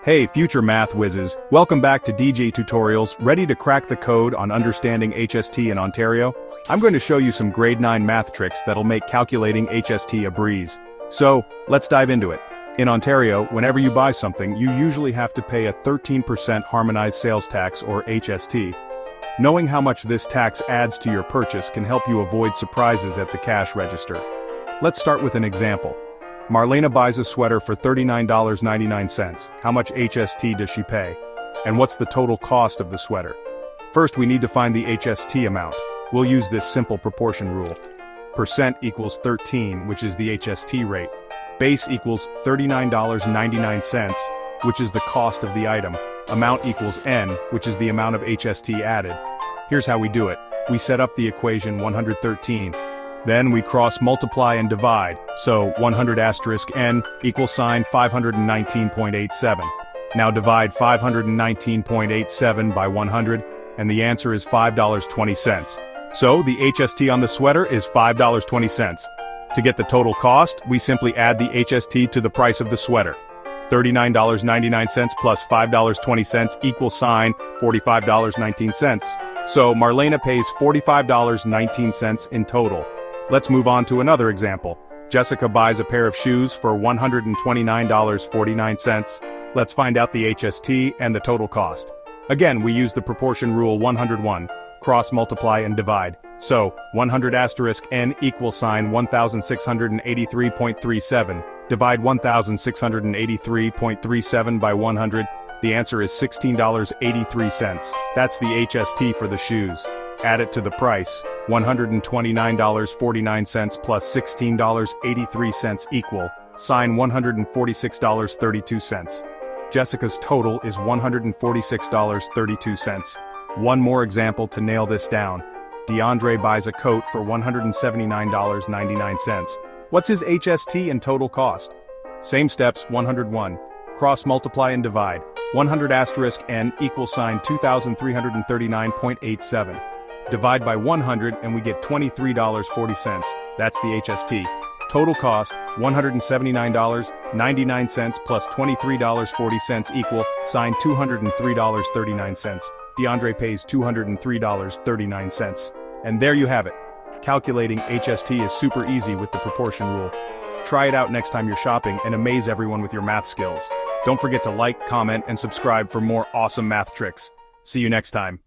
Hey future math whizzes, welcome back to DJ Tutorials, ready to crack the code on understanding HST in Ontario? I'm going to show you some grade 9 math tricks that'll make calculating HST a breeze. So, let's dive into it. In Ontario, whenever you buy something, you usually have to pay a 13% Harmonized Sales Tax or HST. Knowing how much this tax adds to your purchase can help you avoid surprises at the cash register. Let's start with an example. Marlena buys a sweater for $39.99. How much HST does she pay? And what's the total cost of the sweater? First, we need to find the HST amount. We'll use this simple proportion rule. Percent equals 13, which is the HST rate. Base equals $39.99, which is the cost of the item. Amount equals N, which is the amount of HST added. Here's how we do it. We set up the equation 113. Then we cross multiply and divide, so 100 asterisk n equals sign 519.87. Now divide 519.87 by 100, and the answer is $5.20. So the HST on the sweater is $5.20. To get the total cost, we simply add the HST to the price of the sweater. $39.99 plus $5.20 equals sign $45.19. So Marlena pays $45.19 in total. Let's move on to another example. Jessica buys a pair of shoes for $129.49. Let's find out the HST and the total cost. Again, we use the proportion rule 101. Cross multiply and divide. So, 100 asterisk n equals sign 1683.37. Divide 1683.37 by 100. The answer is $16.83. That's the HST for the shoes. Add it to the price. $129.49 plus $16.83 equal, sign $146.32. Jessica's total is $146.32. One more example to nail this down. DeAndre buys a coat for $179.99. What's his HST and total cost? Same steps, 101. Cross multiply and divide. 100 asterisk n equals sign 2339.87. Divide by 100 and we get $23.40. That's the HST. Total cost, $179.99 plus $23.40 equal, sign $203.39. DeAndre pays $203.39. And there you have it. Calculating HST is super easy with the proportion rule. Try it out next time you're shopping and amaze everyone with your math skills. Don't forget to like, comment, and subscribe for more awesome math tricks. See you next time.